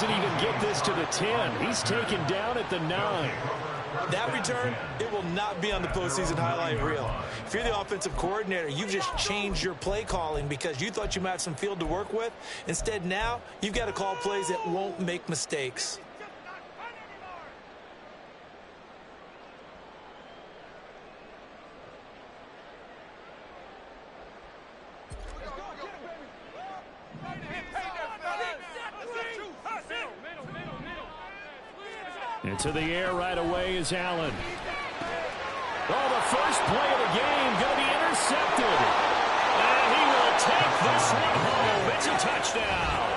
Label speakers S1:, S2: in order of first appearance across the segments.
S1: doesn't even get this to the 10. He's taken down at the 9.
S2: That return, it will not be on the postseason highlight reel. If you're the offensive coordinator, you've just changed your play calling because you thought you might have some field to work with. Instead, now, you've got to call plays that won't make mistakes.
S1: Into the air right away is Allen. Oh, the first play of the game going to be intercepted. And he will take this one home. It's a touchdown.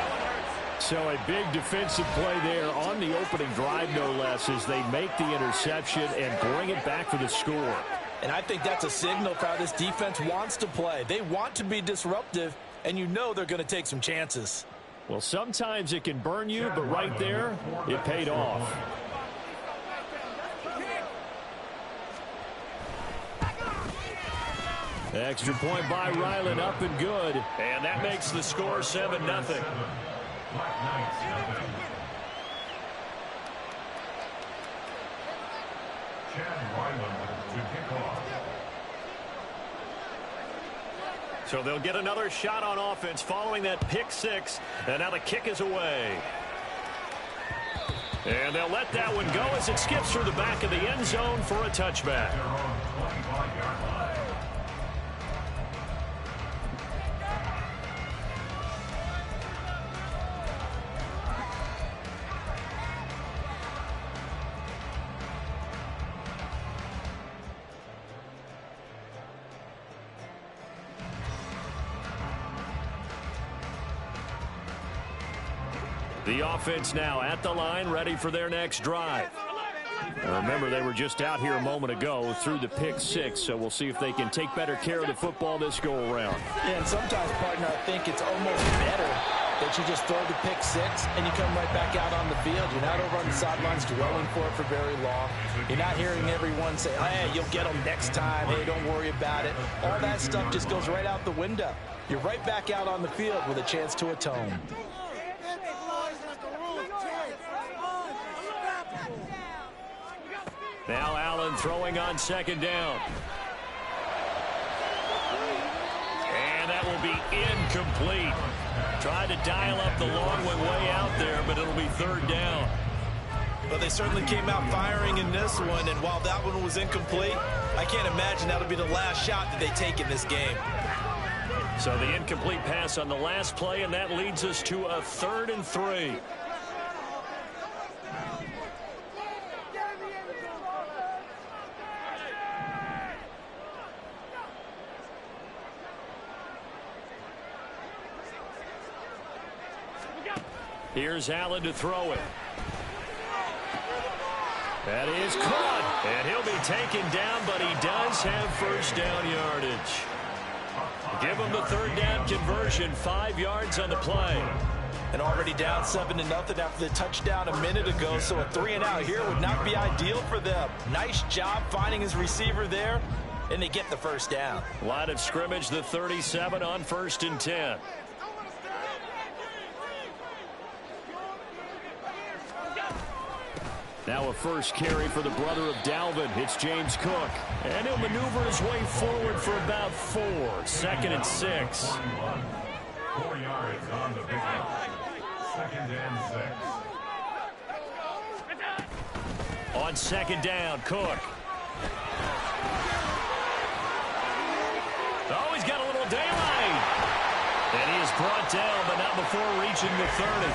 S1: So a big defensive play there on the opening drive, no less, as they make the interception and bring it back for the score.
S2: And I think that's a signal for how this defense wants to play. They want to be disruptive, and you know they're going to take some chances.
S1: Well, sometimes it can burn you, but right there, it paid off. Extra point by Ryland, up and good. And that makes the score 7-0. So they'll get another shot on offense following that pick six. And now the kick is away. And they'll let that one go as it skips through the back of the end zone for a touchback. The offense now at the line, ready for their next drive. Now remember, they were just out here a moment ago through the pick six, so we'll see if they can take better care of the football this go-around.
S2: Yeah, and sometimes, partner, I think it's almost better that you just throw the pick six and you come right back out on the field. You're not over on the sidelines dwelling for it for very long. You're not hearing everyone say, hey, you'll get them next time. Hey, don't worry about it. All that stuff just goes right out the window. You're right back out on the field with a chance to atone.
S1: Now Allen throwing on second down. And that will be incomplete. Tried to dial up the long one way out there, but it'll be third down.
S2: But they certainly came out firing in this one, and while that one was incomplete, I can't imagine that'll be the last shot that they take in this game.
S1: So the incomplete pass on the last play, and that leads us to a 3rd and 3. Here's Allen to throw it. That is caught. And he'll be taken down, but he does have first down yardage. Give him the third down conversion, 5 yards on the play.
S2: And already down 7-0 after the touchdown a minute ago, so a 3-and-out here would not be ideal for them. Nice job finding his receiver there, and they get the first down.
S1: Line of scrimmage, the 37 on 1st and 10. Now a first carry for the brother of Dalvin. It's James Cook. And he'll maneuver his way forward for about 4. 2nd and 6.
S3: 4 yards on the pickup. 2nd and 6.
S1: On second down, Cook. Oh, he's got a little daylight. And he is brought down, but not before reaching the 30.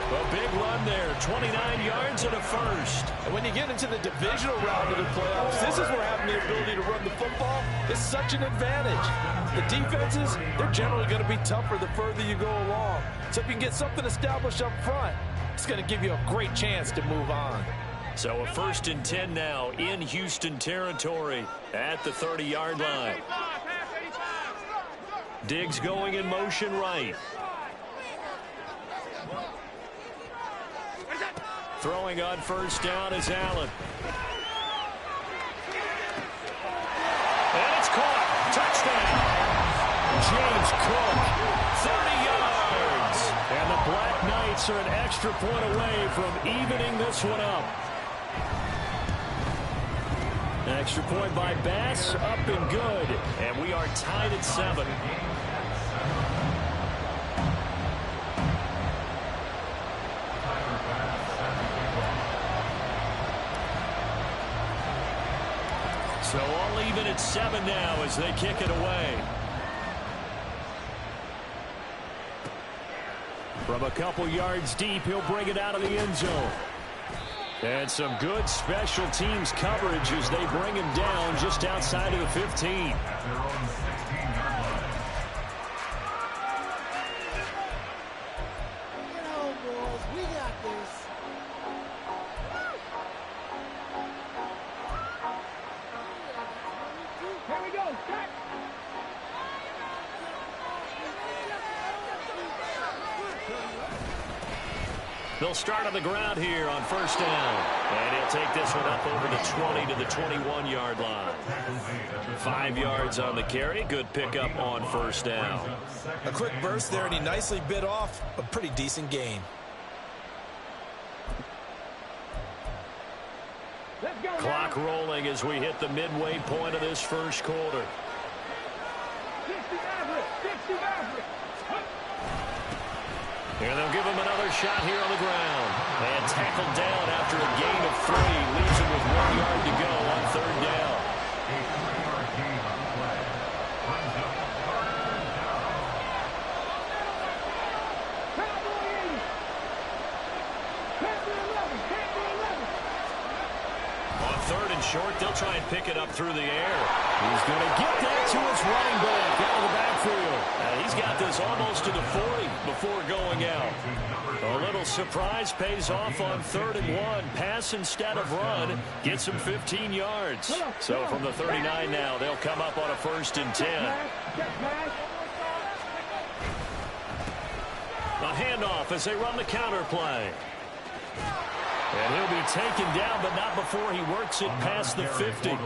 S1: A big run there, 29 yards and a first.
S2: And when you get into the divisional round of the playoffs, this is where having the ability to run the football is such an advantage. The defenses, they're generally going to be tougher the further you go along. So if you can get something established up front, it's going to give you a great chance to move on.
S1: So a 1st and 10 now in Houston territory at the 30-yard line. Diggs going in motion right. Throwing on first down is Allen. And it's caught. Touchdown. James Cook, 30 yards. And the Black Knights Bucks are an extra point away from evening this one up. Extra point by Bass, up and good. And we are tied at 7. So all even at 7 now as they kick it away. From a couple yards deep, he'll bring it out of the end zone. And some good special teams coverage as they bring him down just outside of the 15. They'll start on the ground here on first down. And he'll take this one up over the 20 to the 21-yard line. 5 yards on the carry. Good pickup on first down.
S2: A quick burst there, and he nicely bit off a pretty decent gain.
S1: Clock rolling as we hit the midway point of this first quarter. And they'll give him another shot here on the ground. And tackled down after a gain of 3. Leaves him with 1 yard to go on third down.
S3: A 3-yard gain on the play. Brings up third down.
S1: On third and short, they'll try and pick it up through the air. He's going to get that to his running back out of the backfield. He's got this almost to the 40 before going out. A little surprise pays off on 3rd and 1. Pass instead of run. Gets him 15 yards. So from the 39 now, they'll come up on a 1st and 10. A handoff as they run the counter play. And he'll be taken down, but not before he works it past the 50.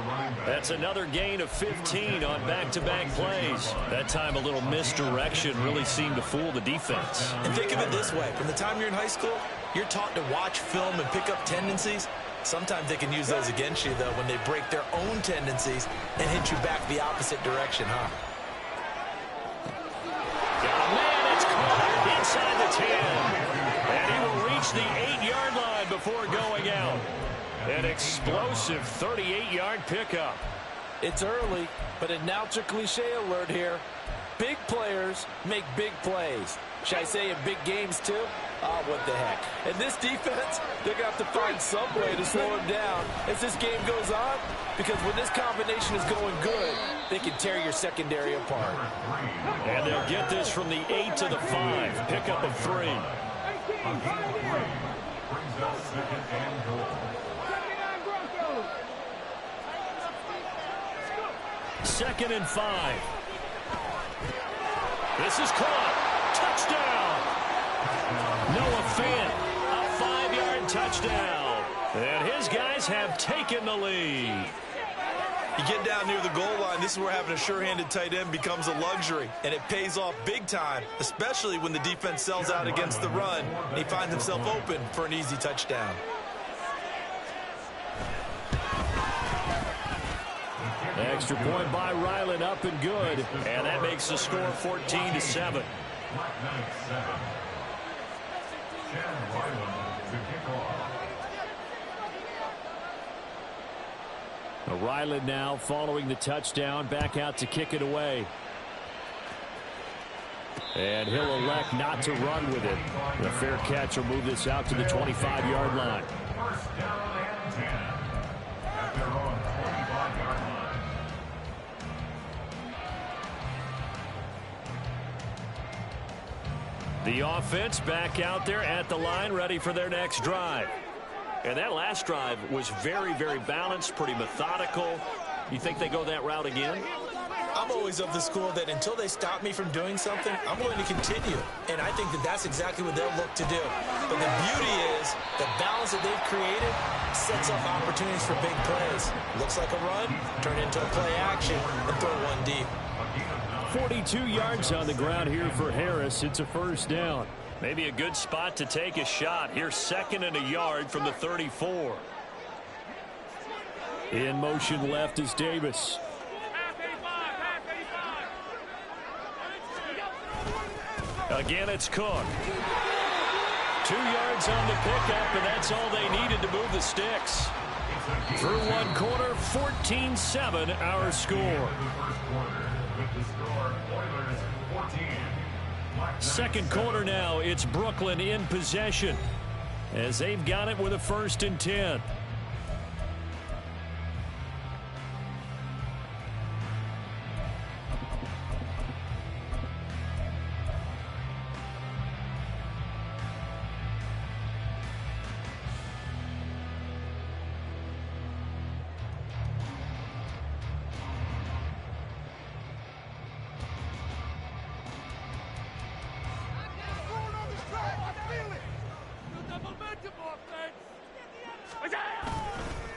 S1: That's another gain of 15 on back-to-back plays. That time a little misdirection really seemed to fool the defense.
S2: And think of it this way. From the time you're in high school, you're taught to watch film and pick up tendencies. Sometimes they can use those against you, though, when they break their own tendencies and hit you back the opposite direction, huh?
S1: Oh, man, it's caught inside the 10. And he will reach the 8-yard line before going out. An explosive 38-yard pickup.
S2: It's early, but announcer cliche alert here. Big players make big plays. Should I say in big games too? Oh, what the heck. And this defense, they're going to have to find some way to slow him down as this game goes on. Because when this combination is going good, they can tear your secondary apart.
S1: And they'll get this from the 8 to the 5. Pickup of 3.
S3: Brings up 2nd and goal.
S1: 2nd and 5. This is caught. Touchdown. Noah Fant, a 5-yard touchdown. And his guys have taken the lead.
S2: You get down near the goal line, this is where having a sure-handed tight end becomes a luxury, and it pays off big time, especially when the defense sells out against the run, and he finds himself open for an easy touchdown.
S1: Extra point by Ryland, up and good. And that makes the score 14-7. Ryland now following the touchdown, back out to kick it away. And he'll elect not to run with it. The fair catch will move this out to the 25-yard line.
S3: First down and 10 at their own 25-yard line.
S1: The offense back out there at the line, ready for their next drive. And that last drive was very, very balanced, pretty methodical. You think they go that route again?
S2: I'm always of the school that until they stop me from doing something, I'm going to continue. And I think that that's exactly what they'll look to do. But the beauty is the balance that they've created sets up opportunities for big plays. Looks like a run, turn it into a play action, and throw one deep.
S1: 42 yards on the ground here for Harris. It's a first down. Maybe a good spot to take a shot. Here's 2nd and a yard from the 34. In motion left is Davis. Again, it's Cook. 2 yards on the pickup, and that's all they needed to move the sticks. Through 1 quarter, 14-7 our score. Second quarter now, it's Brooklyn in possession as they've got it with a 1st and 10.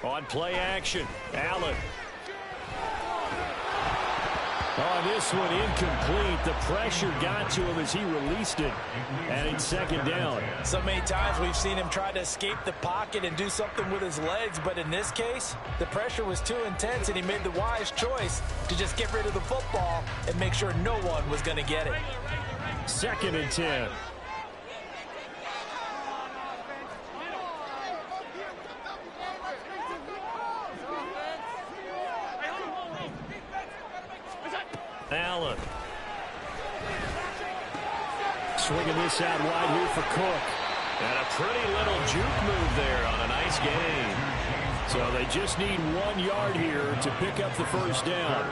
S1: On play action, Allen. On this one, incomplete. The pressure got to him as he released it, and it's 2nd down.
S2: So many times we've seen him try to escape the pocket and do something with his legs, but in this case, the pressure was too intense, and he made the wise choice to just get rid of the football and make sure no one was going to get it.
S1: 2nd and 10. Allen. Swinging this out wide here for Cook. And a pretty little juke move there on a nice gain. So they just need 1 yard here to pick up the 1st down.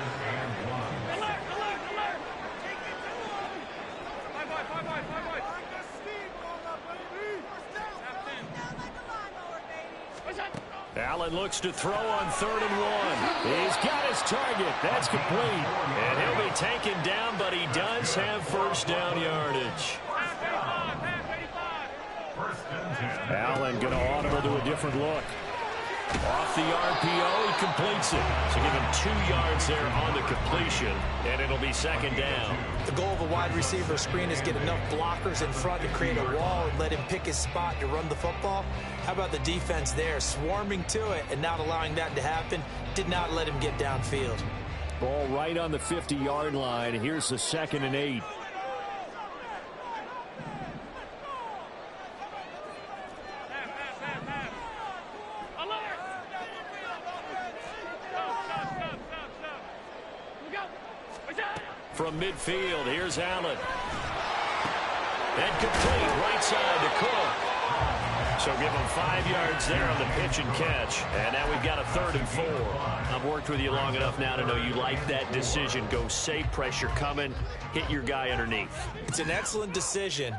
S1: Allen looks to throw on 3rd and 1. He's got his target. That's complete. And he'll be taken down, but he does have 1st down yardage. Allen going to audible to a different look. Off the RPO, he completes it. So give him 2 yards there on the completion, and it'll be 2nd down.
S2: The goal of a wide receiver screen is get enough blockers in front to create a wall and let him pick his spot to run the football. How about the defense there, swarming to it and not allowing that to happen? Did not let him get downfield.
S1: Ball right on the 50-yard line. Here's the 2nd and 8. From midfield, here's Allen. And complete, right side to Cook. So give him 5 yards there on the pitch and catch. And now we've got a 3rd and 4. I've worked with you long enough now to know you like that decision. Go safe, pressure coming, hit your guy underneath.
S2: It's an excellent decision,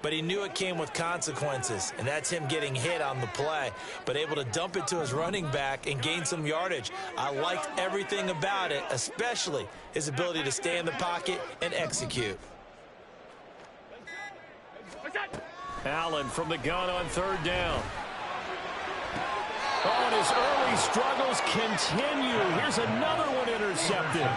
S2: but he knew it came with consequences, and that's him getting hit on the play, but able to dump it to his running back and gain some yardage. I liked everything about it, especially his ability to stay in the pocket and execute.
S1: Allen from the gun on 3rd down. Oh, and his early struggles continue. Here's another one intercepted.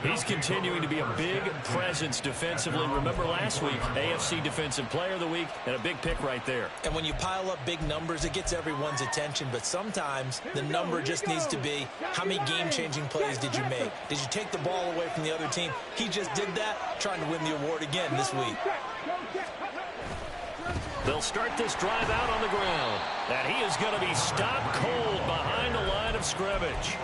S1: He's continuing to be a big presence defensively. Remember last week, AFC Defensive Player of the Week, and a big pick right there.
S2: And when you pile up big numbers, it gets everyone's attention. But sometimes the number just needs to be, how many game-changing plays did you make? Did you take the ball away from the other team? He just did that, trying to win the award again this week.
S1: They'll start this drive out on the ground. And he is going to be stopped cold behind the line of scrimmage.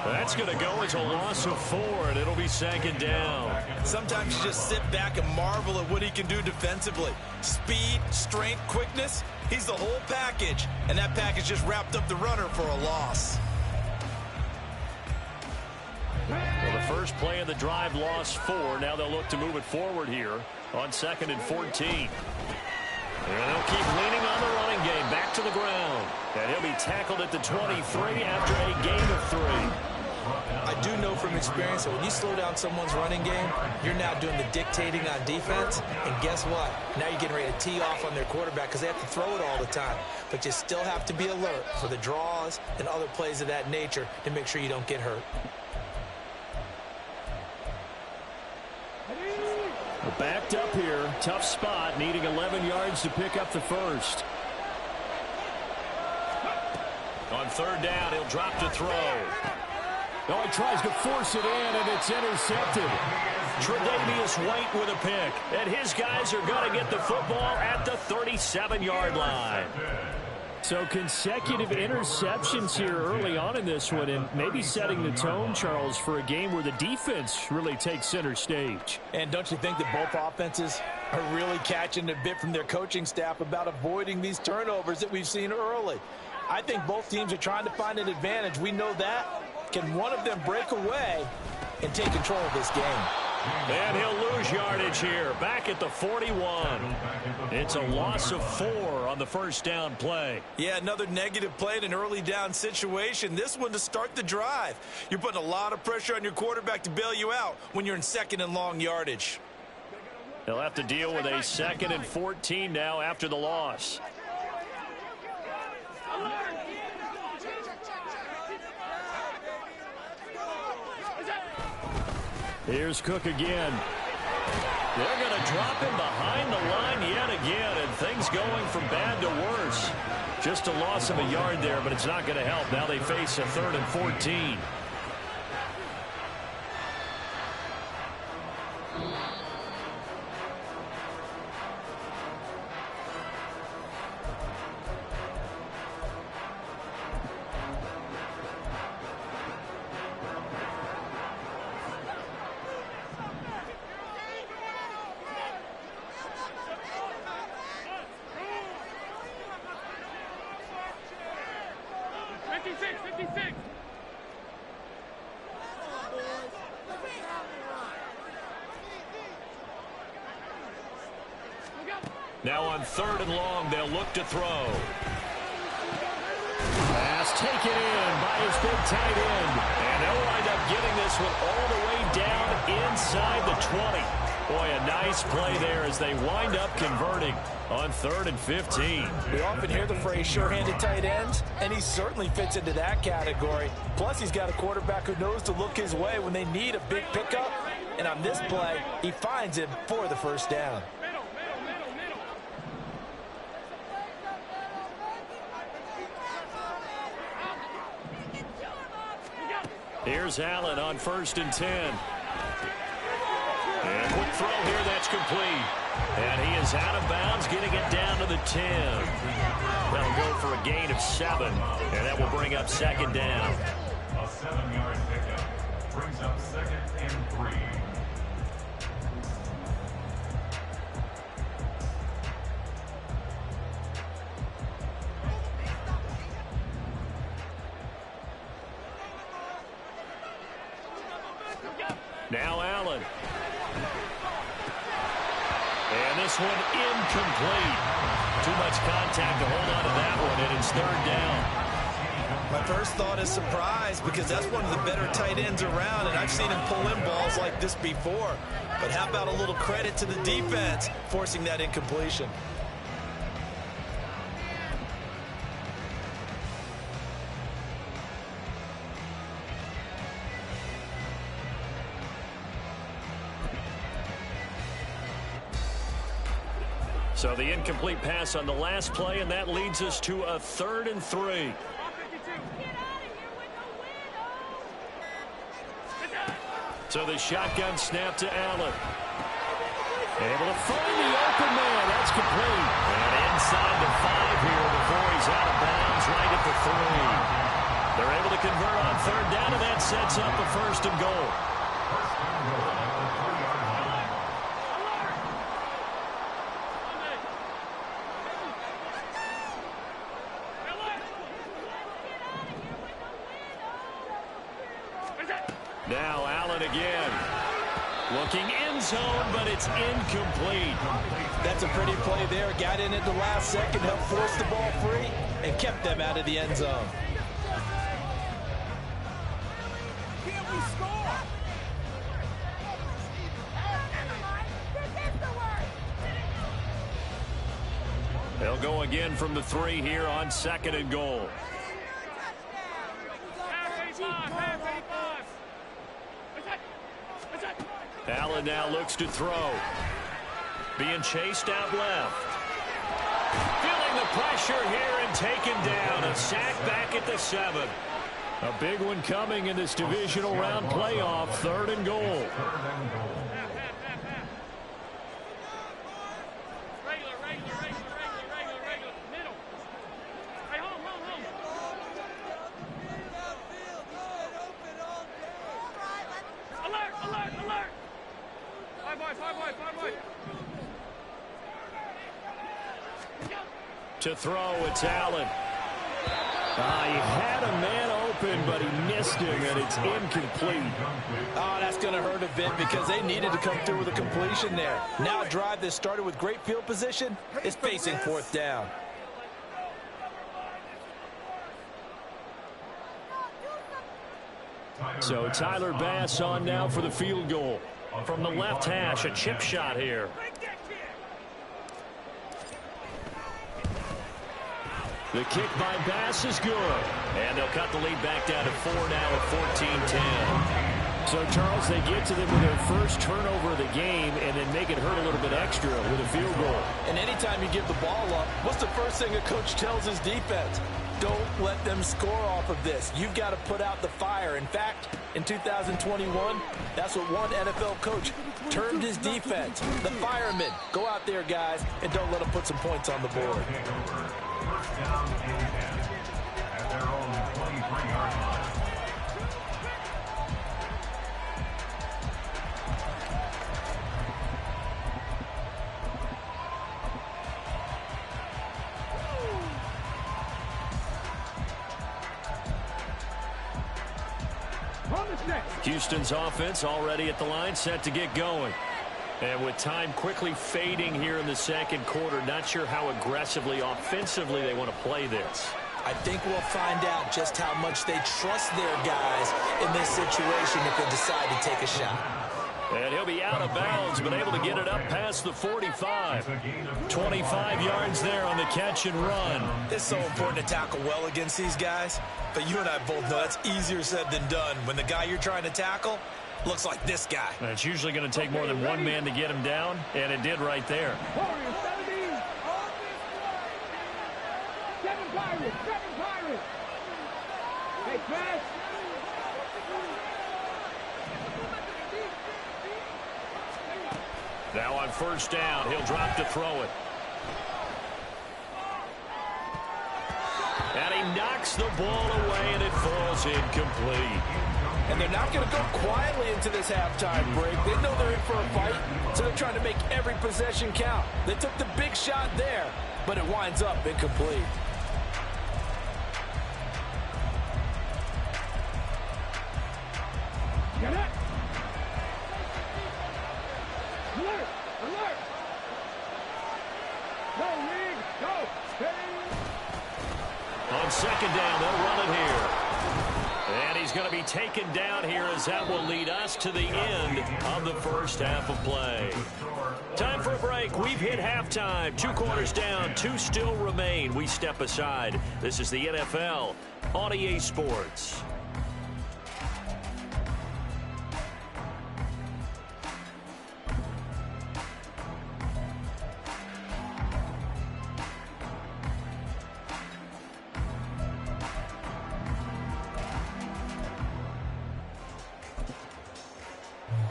S1: That's going to go as a loss of 4, and it'll be 2nd down.
S2: Sometimes you just sit back and marvel at what he can do defensively. Speed, strength, quickness, he's the whole package. And that package just wrapped up the runner for a loss.
S1: Well, the first play of the drive lost 4. Now they'll look to move it forward here on 2nd and 14. And they'll keep leaning on the running game. Back to the ground. And he'll be tackled at the 23 after a gain of 3.
S2: I do know from experience that when you slow down someone's running game, you're now doing the dictating on defense. And guess what? Now you're getting ready to tee off on their quarterback because they have to throw it all the time. But you still have to be alert for the draws and other plays of that nature to make sure you don't get hurt.
S1: Backed up here. Tough spot. Needing 11 yards to pick up the first. On third down, he'll drop to throw. Oh, he tries to force it in, and it's intercepted. Tre'Davious White with a pick. And his guys are going to get the football at the 37-yard line. So consecutive interceptions here early on in this one, and maybe setting the tone, Charles, for a game where the defense really takes center stage.
S2: And don't you think that both offenses are really catching a bit from their coaching staff about avoiding these turnovers that we've seen early? I think both teams are trying to find an advantage. We know that. Can one of them break away and take control of this game?
S1: And he'll lose yardage here, back at the 41. It's a loss of 4 on the first down play.
S2: Yeah, another negative play in an early down situation. This one to start the drive. You're putting a lot of pressure on your quarterback to bail you out when you're in second and long yardage.
S1: They'll have to deal with a 2nd and 14 now after the loss. Here's Cook again. They're going to drop him behind the line yet again, and things going from bad to worse. Just a loss of a yard there, but it's not going to help. Now they face a 3rd and 14. Now on 3rd and long, they'll look to throw. Pass taken in by his big tight end. And they'll wind up getting this one all the way down inside the 20. Boy, a nice play there as they wind up converting on 3rd and 15.
S2: We often hear the phrase sure-handed tight ends, and he certainly fits into that category. Plus, he's got a quarterback who knows to look his way when they need a big pickup. And on this play, he finds him for the first down.
S1: Here's Allen on 1st and 10. And quick throw here, that's complete. And he is out of bounds, getting it down to the 10. That'll go for a gain of 7. And that will bring up 2nd down.
S3: A 7-yard pickup brings up 2nd and 3.
S1: Now Allen. And this one incomplete. Too much contact to hold on to that one, and it's 3rd down.
S2: My first thought is surprise, because that's one of the better tight ends around, and I've seen him pull in balls like this before. But how about a little credit to the defense forcing that incompletion?
S1: So the incomplete pass on the last play, and that leads us to a 3rd and 3. So the shotgun snap to Allen. Able to find the open man. That's complete. And inside the 5 here before he's out of bounds right at the 3. They're able to convert on 3rd down, and that sets up a 1st and goal. Now Allen again. Looking end zone, but it's incomplete.
S2: That's a pretty play there. Got in at the last second, helped force the ball free, and kept them out of the end zone.
S4: Can't we score?
S1: They'll go again from the 3 here on 2nd and goal. Allen now looks to throw. Being chased out left. Feeling the pressure here and taken down. A sack back at the 7. A big one coming in this divisional round playoff. 3rd and goal. To throw, it's Allen. He had a man open, but he missed him, and it's incomplete.
S2: Oh, that's going to hurt a bit because they needed to come through with a completion there. Now a drive that started with great field position is facing 4th down.
S1: So Tyler Bass on now for the field goal. From the left hash, a chip shot here. The kick by Bass is good. And they'll cut the lead back down to 4 now at 14-10. So, Charles, they get to them with their first turnover of the game and then make it hurt a little bit extra with a field goal.
S2: And anytime you give the ball up, what's the first thing a coach tells his defense? Don't let them score off of this. You've got to put out the fire. In fact, in 2021, that's what one NFL coach termed his defense. The firemen. Go out there, guys, and don't let them put some points on the board.
S3: First down and 10 at their own 23-yard line.
S1: Houston's offense already at the line, set to get going. And with time quickly fading here in the second quarter, not sure how aggressively, offensively they want to play this.
S2: I think we'll find out just how much they trust their guys in this situation if they decide to take a shot.
S1: And he'll be out of bounds, but able to get it up past the 45. 25 yards there on the catch and run.
S2: It's so important to tackle well against these guys, but you and I both know that's easier said than done when the guy you're trying to tackle looks like this guy.
S1: And it's usually going to take more than one man to get him down, and it did right there.
S4: Seven Pirates! Hey, pass!
S1: Now on first down, he'll drop to throw it. And he knocks the ball away, and it falls incomplete.
S2: And they're not going to go quietly into this halftime break. They know they're in for a fight, so they're trying to make every possession count. They took the big shot there, but it winds up incomplete.
S4: Get it! Alert! Alert! Go, Reed! Go!
S1: On second down, they'll run it here. And he's going to be taken down here as that will lead us to the end of the first half of play. Time for a break. We've hit halftime. 2 quarters down, 2 still remain. We step aside. This is the NFL on EA Sports.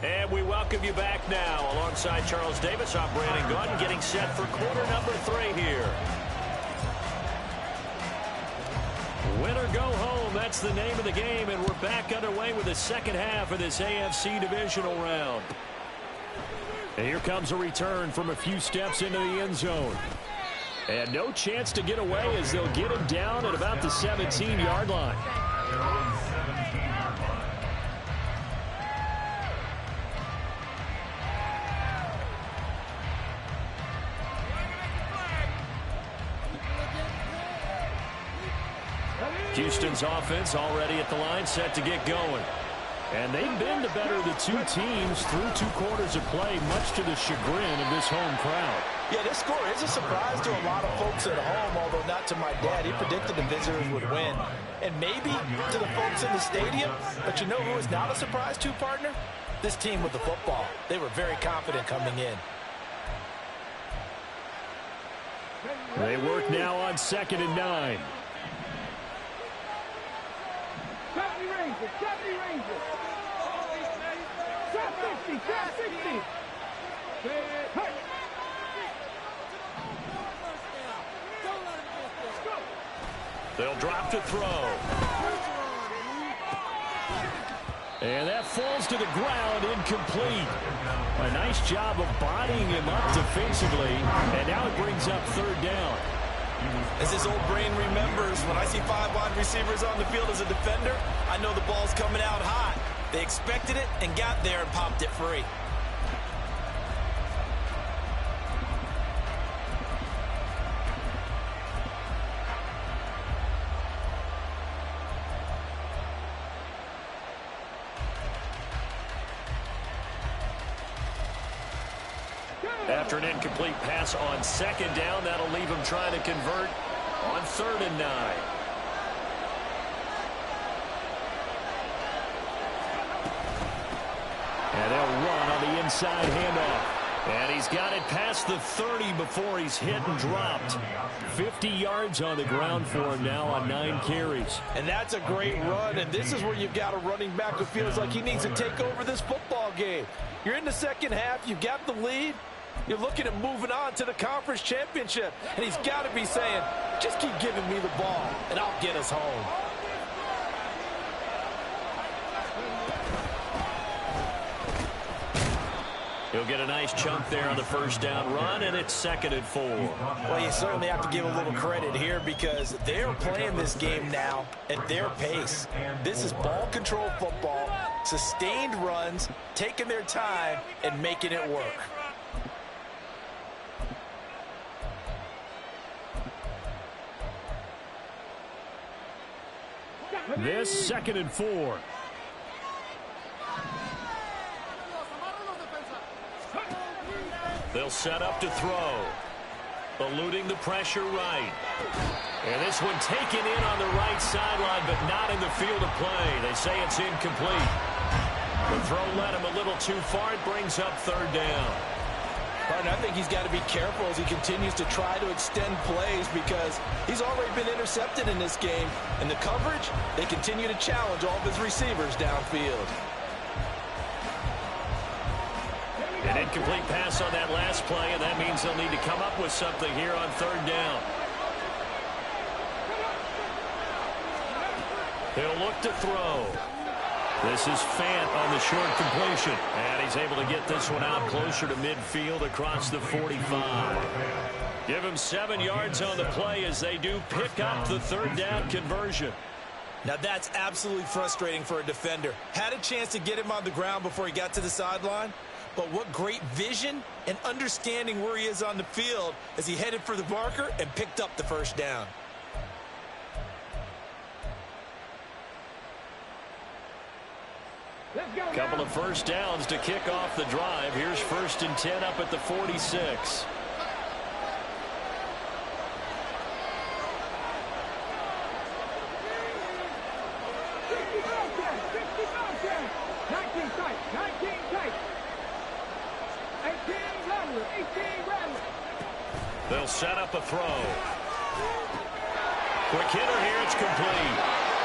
S1: And we welcome you back now. Alongside Charles Davis, I'm Brandon Gordon, getting set for quarter number 3 here. Win or go home, that's the name of the game, and we're back underway with the second half of this AFC divisional round. And here comes a return from a few steps into the end zone. And no chance to get away as they'll get him down at about the 17-yard line. Houston's offense already at the line, set to get going. And they've been the better of the 2 teams through 2 quarters of play, much to the chagrin of this home crowd.
S2: Yeah, this score is a surprise to a lot of folks at home, although not to my dad. He predicted the visitors would win. And maybe to the folks in the stadium. But you know who is not a surprise to, partner? This team with the football. They were very confident coming in.
S1: They work now on 2nd and 9.
S4: 70 Rangers, 70 Rangers. Trap 60, trap 60. Hey.
S1: They'll drop to throw. And that falls to the ground, incomplete. A nice job of bodying him up defensively, and now it brings up 3rd down.
S2: As his old brain remembers, when I see 5 wide receivers on the field as a defender, I know the ball's coming out hot. They expected it and got there and popped it free.
S1: After an incomplete pass on 2nd down, that'll leave him trying to convert on 3rd and 9. And they'll run on the inside handoff. And he's got it past the 30 before he's hit and dropped. 50 yards on the ground for him now on 9 carries.
S2: And that's a great run, and this is where you've got a running back who feels like he needs to take over this football game. You're in the second half, you've got the lead. You're looking at moving on to the conference championship, and he's got to be saying, just keep giving me the ball, and I'll get us home.
S1: He'll get a nice chunk there on the 1st down run, and it's 2nd and 4.
S2: Well, you certainly have to give a little credit here because they're playing this game now at their pace. This is ball control football, sustained runs, taking their time, and making it work.
S1: This 2nd and 4. They'll set up to throw. Eluding the pressure right. And this one taken in on the right sideline, but not in the field of play. They say it's incomplete. The throw led him a little too far. It brings up 3rd down.
S2: Partner, I think he's got to be careful as he continues to try to extend plays because he's already been intercepted in this game. And the coverage, they continue to challenge all of his receivers downfield.
S1: An incomplete pass on that last play, and that means they'll need to come up with something here on 3rd down. He'll look to throw. This is Fant on the short completion. And he's able to get this one out closer to midfield across the 45. Give him 7 yards on the play as they do pick up the 3rd down conversion.
S2: Now that's absolutely frustrating for a defender. Had a chance to get him on the ground before he got to the sideline. But what great vision and understanding where he is on the field as he headed for the marker and picked up the 1st down.
S1: Couple of 1st downs to kick off the drive. Here's 1st and 10 up at the 46. They'll set up a throw. Quick hitter here, it's complete.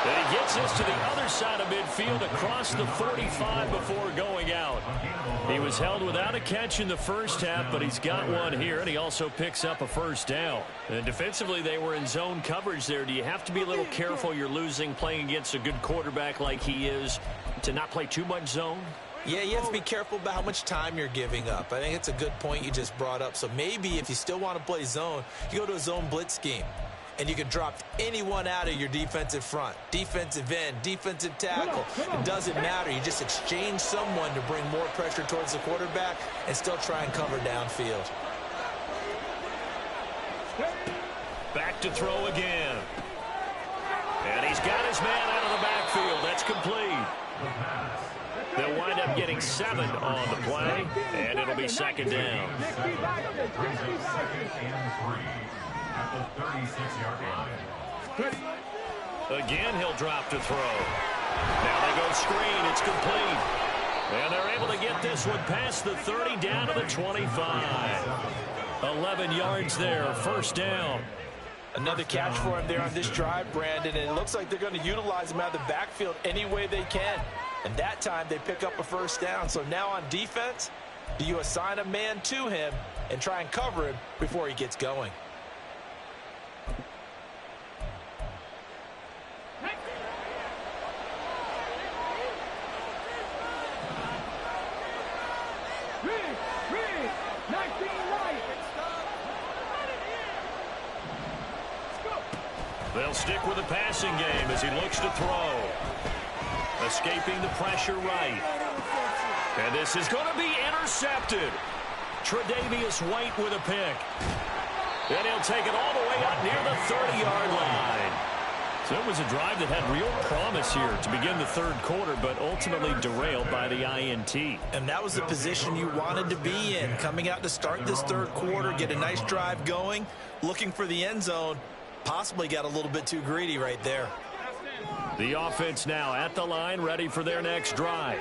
S1: And he gets this to the other side of midfield across the 45 before going out. He was held without a catch in the 1st half, but he's got one here, and he also picks up a 1st down. And defensively, they were in zone coverage there. Do you have to be a little careful? You're losing playing against a good quarterback like he is to not play too much zone?
S2: Yeah, you have to be careful about how much time you're giving up. I think it's a good point you just brought up. So maybe if you still want to play zone, you go to a zone blitz scheme. And you can drop anyone out of your defensive front. Defensive end, defensive tackle. It doesn't matter. You just exchange someone to bring more pressure towards the quarterback and still try and cover downfield.
S1: Back to throw again. And he's got his man out of the backfield. That's complete. They'll wind up getting 7 on the play, and it'll be 2nd down.
S3: At the 36-yard line.
S1: Again, he'll drop to throw. Now they go screen. It's complete. And they're able to get this one past the 30 down to the 25. 11 yards there, first down.
S2: Another catch for him there on this drive, Brandon, and it looks like they're going to utilize him out of the backfield any way they can. And that time they pick up a first down. So now on defense, do you assign a man to him and try and cover him before he gets going?
S1: They'll stick with the passing game as he looks to throw. Escaping the pressure right. And this is going to be intercepted. Tre'Davious White with a pick. And he'll take it all the way up near the 30-yard line. So it was a drive that had real promise here to begin the third quarter, but ultimately derailed by the INT.
S2: And that was the position you wanted to be in. Coming out to start this third quarter, get a nice drive going, looking for the end zone. Possibly got a little bit too greedy right there.
S1: The offense now at the line, ready for their next drive.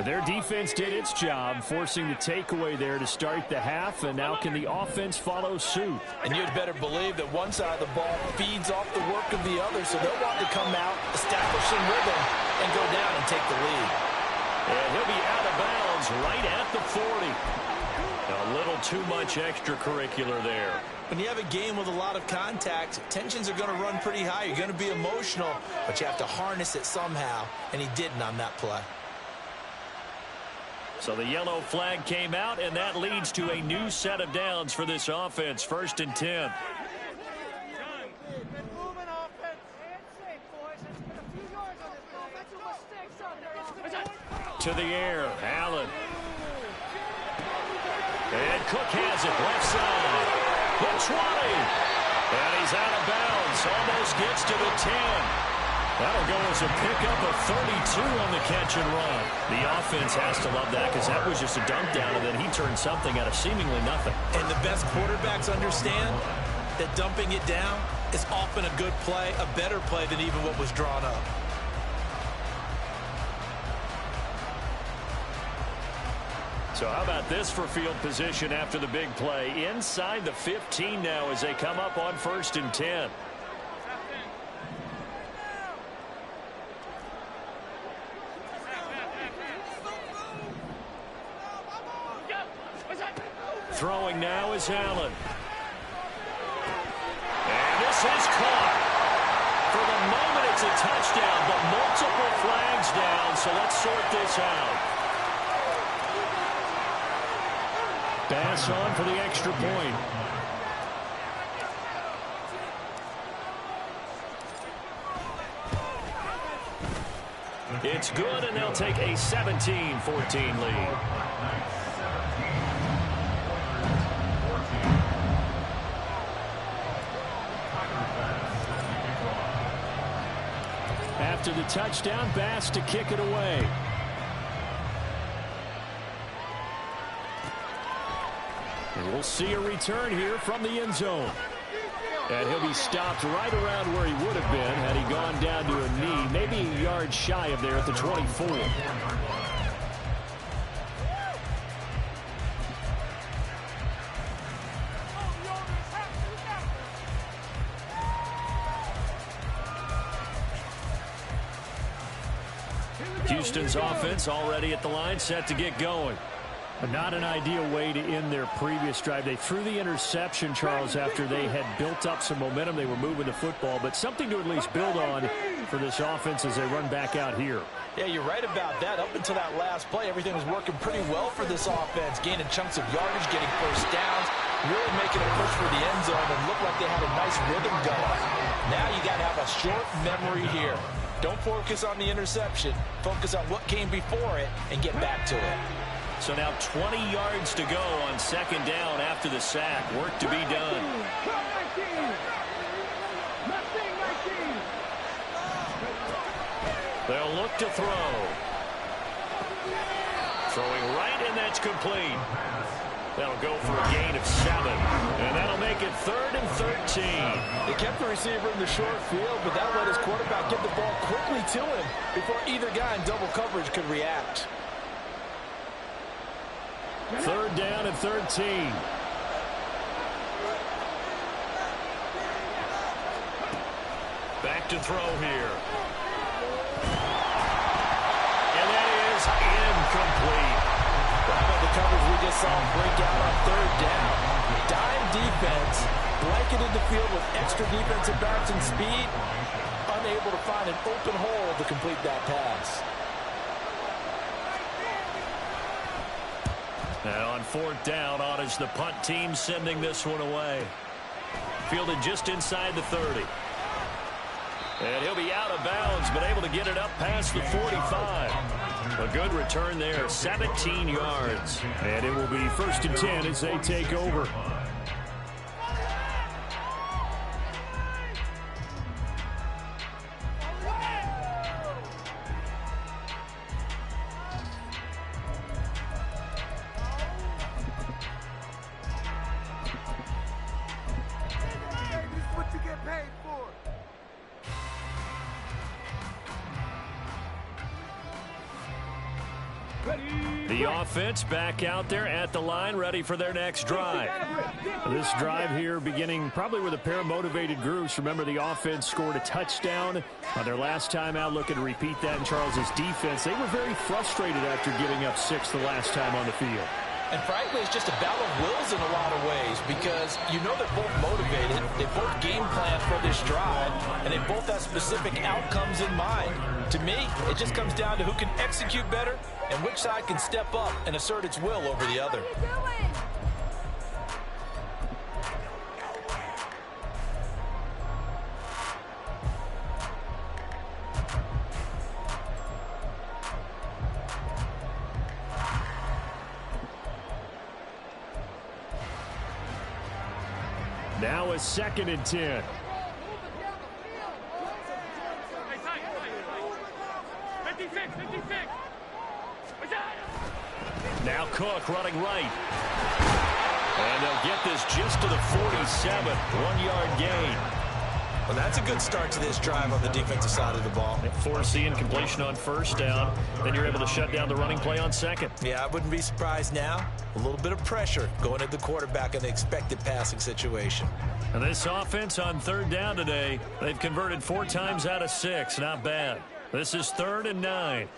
S1: Their defense did its job, forcing the takeaway there to start the half, and now can the offense follow suit?
S2: And you'd better believe that one side of the ball feeds off the work of the other, so they'll want to come out, establish some rhythm, and go down and take the lead.
S1: And he'll be out of bounds right at the 40. A little too much extracurricular there.
S2: When you have a game with a lot of contact, tensions are going to run pretty high. You're going to be emotional, but you have to harness it somehow, and he didn't on that play.
S1: So the yellow flag came out, and that leads to a new set of downs for this offense. First and 10. To the air, Allen. And Cook has it, left side. The 20. And he's out of bounds. Almost gets to the 10. That'll go as a pickup of 32 on the catch and run. The offense has to love that because that was just a dump down, and then he turned something out of seemingly nothing.
S2: And the best quarterbacks understand that dumping it down is often a good play, a better play than even what was drawn up.
S1: So how about this for field position after the big play? Inside the 15 now as they come up on first and 10. Throwing now is Allen. And this is caught. For the moment it's a touchdown, but multiple flags down, so let's sort this out. Pass on for the extra point. It's good, and they'll take a 17-14 lead. After the touchdown, Bass to kick it away. And we'll see a return here from the end zone. And he'll be stopped right around where he would have been had he gone down to a knee, maybe a yard shy of there at the 24. Houston's offense already at the line, set to get going. Not an ideal way to end their previous drive. They threw the interception, Charles, after they had built up some momentum. They were moving the football, but something to at least build on for this offense as they run back out here.
S2: Yeah, you're right about that. Up until that last play, everything was working pretty well for this offense, gaining chunks of yardage, getting first downs, really making a push for the end zone, and looked like they had a nice rhythm going. Now you got to have a short memory here. Don't focus on the interception. Focus on what came before it and get back to it.
S1: So now 20 yards to go on second down after the sack. Work to be done. They'll look to throw. Throwing right, and that's complete. That'll go for a gain of 7. And that'll make it 3rd and 13.
S2: They kept the receiver in the short field, but that let his quarterback get the ball quickly to him before either guy in double coverage could react.
S1: 3rd down and 13. Back to throw here. And that is incomplete.
S2: How about the coverage we just saw break out on third down? Dime defense, blanketed the field with extra defensive backs and speed, unable to find an open hole to complete that pass.
S1: And on fourth down, on is the punt team sending this one away. Fielded just inside the 30. And he'll be out of bounds, but able to get it up past the 45. A good return there, 17 yards.
S5: And it will be 1st and 10 as they take over.
S1: The offense back out there at the line, ready for their next drive.
S5: This drive here beginning probably with a pair of motivated groups. Remember, the offense scored a touchdown on their last time out. Looking to repeat that in Charles's defense. They were very frustrated after giving up 6 the last time on the field.
S2: And frankly, it's just a battle of wills in a lot of ways because you know they're both motivated, they both game plan for this drive, and they both have specific outcomes in mind. To me, it just comes down to who can execute better and which side can step up and assert its will over the other.
S5: Now a 2nd and 10.
S1: Now Cook running right. And they'll get this just to the 47. 1-yard gain.
S2: Well, that's a good start to this drive on the defensive side of the ball.
S1: They force the incompletion on 1st down. Then you're able to shut down the running play on 2nd.
S2: Yeah, I wouldn't be surprised now. A little bit of pressure going at the quarterback in the expected passing situation.
S1: And this offense on 3rd down today, they've converted 4 times out of 6. Not bad. This is 3rd and 9.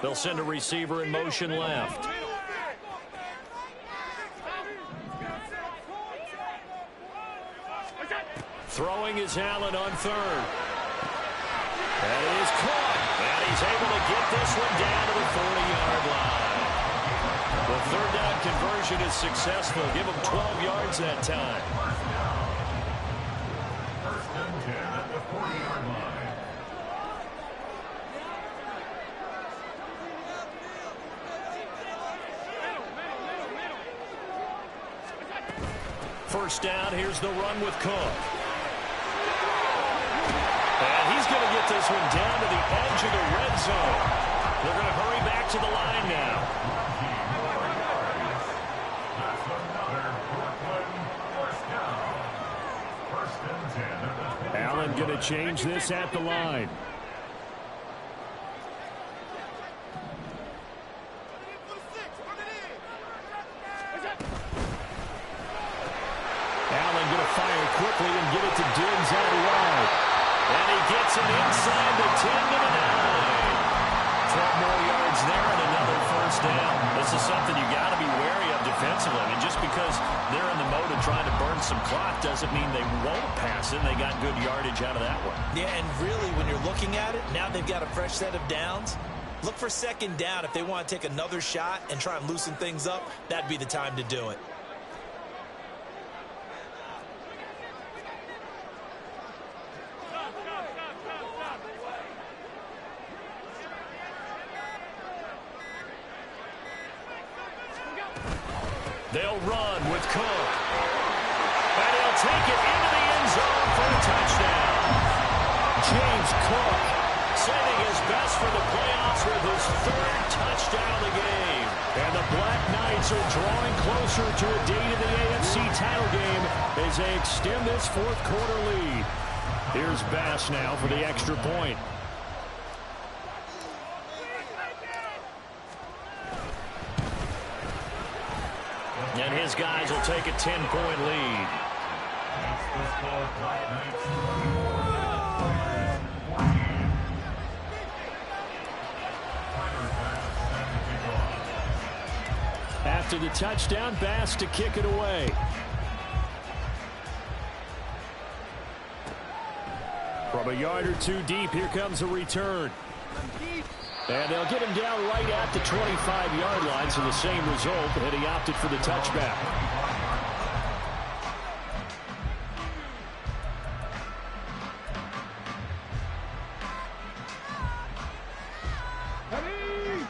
S1: They'll send a receiver in motion left. Throwing is Allen on 3rd. That is caught. And he's able to get this one down to the 40-yard line. The 3rd down conversion is successful. Give him 12 yards that time.
S3: 1st and 10 at the 40-yard line.
S1: First down, here's the run with Cook. And he's going to get this one down to the edge of the red zone. They're going to hurry back to the line now.
S3: That's another Brooklyn 1st down. 1st and 10 at the 20.
S5: Allen going to change this at the line. Allen going to fire quickly and get it to Diggs out wide.
S1: And he gets it inside the 10 to the 9. 12 more yards there and another 1st down. This is something you got to be wary of defensively. I mean, just because they're in the mode of trying to burn some clock doesn't mean they won't pass it. They got good yardage out of that one.
S2: Yeah, and really, when you're looking at it, now they've got a fresh set of downs. Look for 2nd down. If they want to take another shot and try and loosen things up, that'd be the time to do it.
S1: They'll run with Cook. And he'll take it into the end zone for a touchdown. James Cook saving his best for the playoffs with his 3rd touchdown of the game.
S5: And the Black Knights are drawing closer to a date of the AFC title game as they extend this 4th quarter lead. Here's Bass now for the extra point.
S1: And his guys will take a 10-point lead.
S3: That's the score. Black Knights
S5: to the touchdown. Bass to kick it away. From a yard or two deep, here comes a return. And they'll get him down right at the 25-yard line, so the same result, and he opted for the touchback.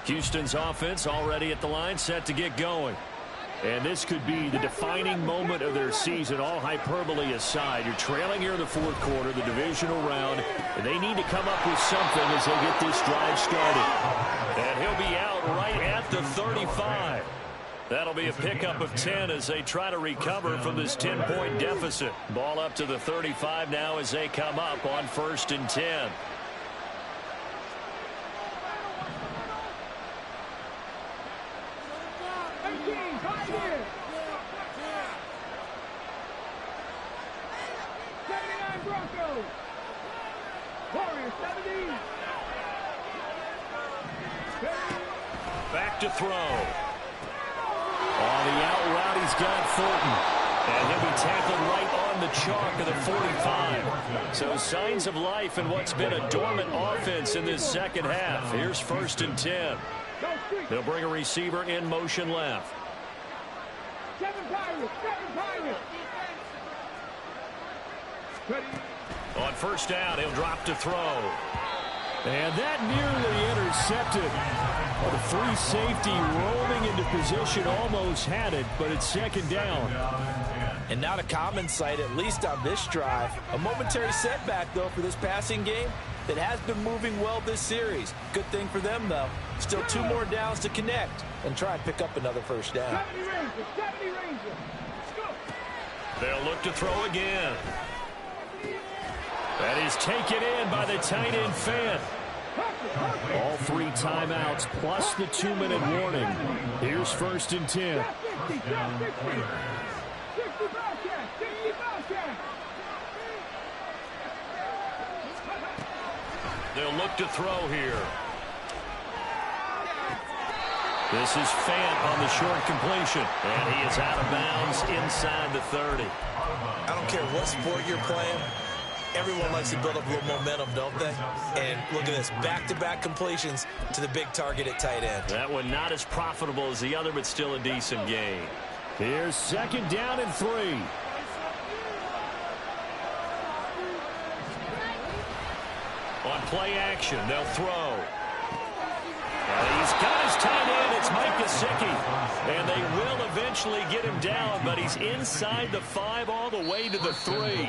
S5: Houston's offense already at the line, set to get going. And this could be the defining moment of their season, all hyperbole aside. You're trailing here in the fourth quarter, the divisional round, and they need to come up with something as they get this drive started. And he'll be out right at the 35. That'll be a pickup of 10 as they try to recover from this 10-point deficit. Ball up to the 35 now as they come up on 1st and 10. Back to throw. On the out route, he's got Fulton. And he'll be tackled right on the chalk of the 45. So signs of life in what's been a dormant offense in this second half. Here's 1st and 10. They'll bring a receiver in motion left. On 1st down, he'll drop to throw. And that nearly intercepted. Well, the free safety roaming into position almost had it, but it's 2nd down.
S2: And not a common sight, at least on this drive. A momentary setback, though, for this passing game that has been moving well this series. Good thing for them, though. Still 2 more downs to connect and try and pick up another 1st down.
S1: They'll look to throw again. That is taken in by the tight end Fant.
S5: All 3 timeouts plus the 2-minute warning. Here's 1st and 10.
S1: They'll look to throw here. This is Fant on the short completion. And he is out of bounds inside the 30.
S2: I don't care what sport you're playing. Everyone likes to build up a little momentum, don't they? And look at this, back-to-back completions to the big target at tight end.
S1: That one not as profitable as the other, but still a decent gain.
S5: Here's 2nd down and 3.
S1: On play action, they'll throw. And he's got his tight end. It's Mike Gesicki. And they will eventually get him down, but he's inside the 5 all the way to the 3.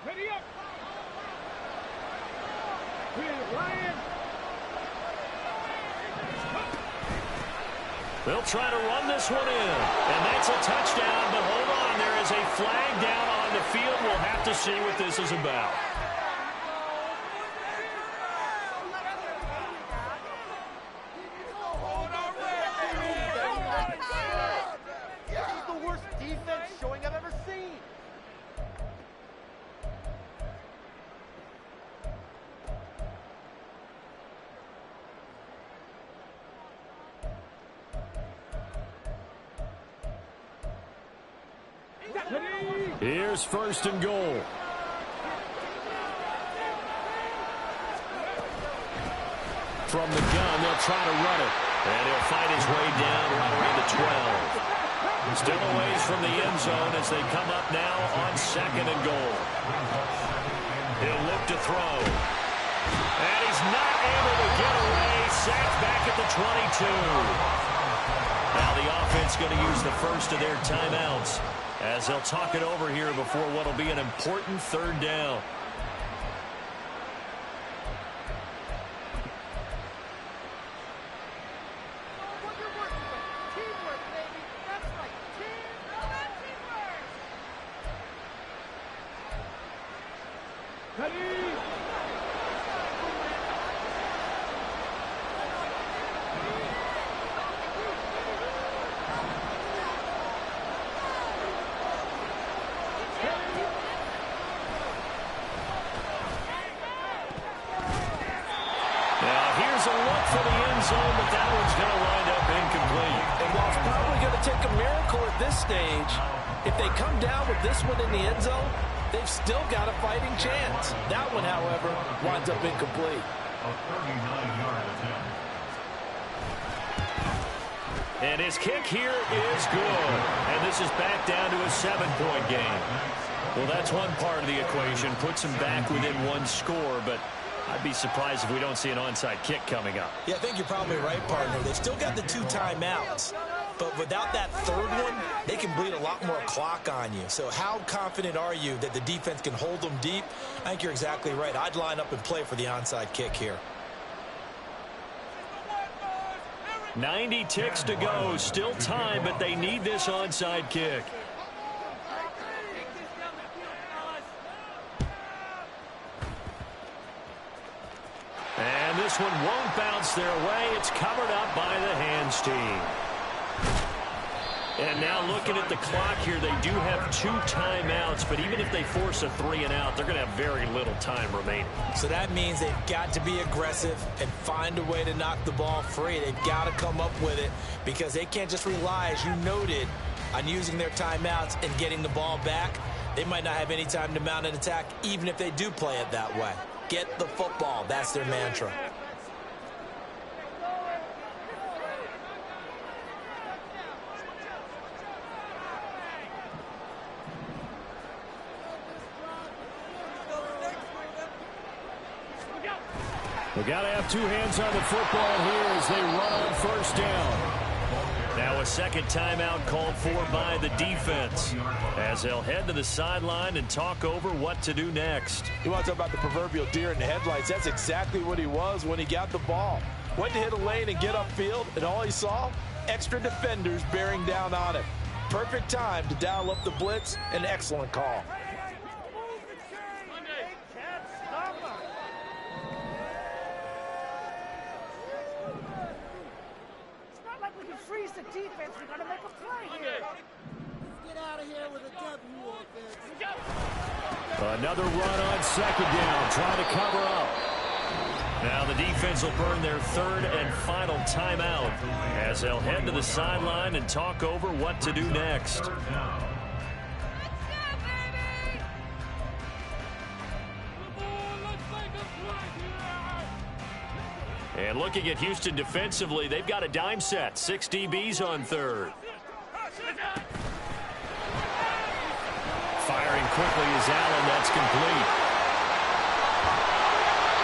S4: Ready up. Ryan.
S1: They'll try to run this one in. And that's a touchdown, but hold on. There is a flag down on the field. We'll have to see what this is about.
S6: This is the worst defense showing I've ever seen.
S5: Here's 1st and goal. From the gun, they'll try to run it.
S1: And he'll find his way down right around the 12. Still a ways from the end zone as they come up now on 2nd and goal. He'll look to throw. And he's not able to get away. Sacked back at the 22. Now the offense going to use the first of their timeouts as they'll talk it over here before what will be an important 3rd down. Here's a look for the end zone, but that one's going to wind up incomplete.
S2: And while it's probably going to take a miracle at this stage, if they come down with this one in the end zone, they've still got a fighting chance. That one, however, winds up incomplete.
S3: A 39-yard attempt.
S1: And his kick here is good. And this is back down to a 7-point game. Well, that's one part of the equation. Puts him back within one score, but I'd be surprised if we don't see an onside kick coming up.
S2: Yeah, I think you're probably right, partner. They've still got the 2 timeouts. But without that third one, they can bleed a lot more clock on you. So how confident are you that the defense can hold them deep? I think you're exactly right. I'd line up and play for the onside kick here.
S1: 90 ticks to go. Still time, but they need this onside kick. And this one won't bounce their way. It's covered up by the hands team. And now looking at the clock here, they do have 2 timeouts, but even if they force a 3-and-out, they're going to have very little time remaining.
S2: So that means they've got to be aggressive and find a way to knock the ball free. They've got to come up with it because they can't just rely, as you noted, on using their timeouts and getting the ball back. They might not have any time to mount an attack, even if they do play it that way. Get the football. That's their mantra.
S5: We got to have 2 hands on the football here as they run on first down.
S1: Now a second timeout called for by the defense as they'll head to the sideline and talk over what to do next.
S2: You want to talk about the proverbial deer in the headlights. That's exactly what he was when he got the ball. Went to hit a lane and get upfield, and all he saw, extra defenders bearing down on him. Perfect time to dial up the blitz. An excellent call.
S6: Freeze the defense. We gotta make a play here. Get out of here with a W offense.
S5: Another run on second down, trying to cover up.
S1: Now the defense will burn their 3rd and final timeout as they'll head to the sideline and talk over what to do next. And looking at Houston defensively, they've got a dime set. 6 DBs on 3rd. Firing quickly is Allen. That's complete.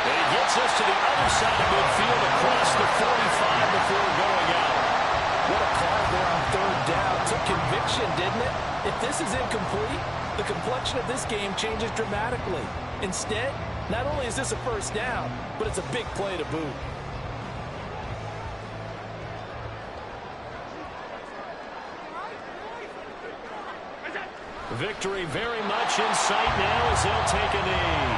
S1: And he gets us to the other side of midfield across the 45 before going out.
S2: What a call there on 3rd down. Took conviction, didn't it? If this is incomplete, the complexion of this game changes dramatically. Instead, not only is this a first down, but it's a big play to boot.
S1: Victory very much in sight now as they'll take a knee.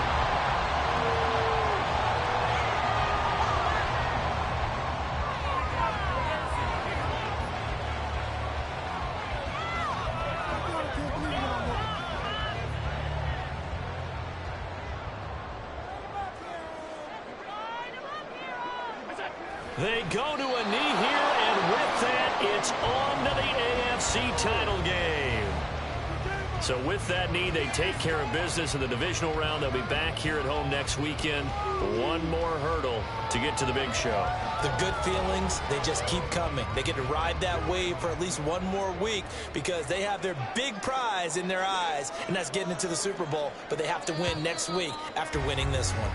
S1: They go to a knee here, and with that, it's on to the AFC title game. So with that knee, they take care of business in the divisional round. They'll be back here at home next weekend. One more hurdle to get to the big show.
S2: The good feelings, they just keep coming. They get to ride that wave for at least one more week because they have their big prize in their eyes, and that's getting into the Super Bowl. But they have to win next week after winning this one.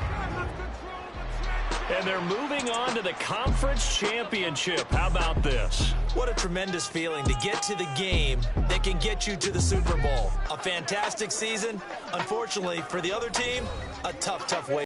S1: And they're moving on to the conference championship. How about this?
S2: What a tremendous feeling to get to the game that can get you to the Super Bowl. A fantastic season. Unfortunately, for the other team, a tough way.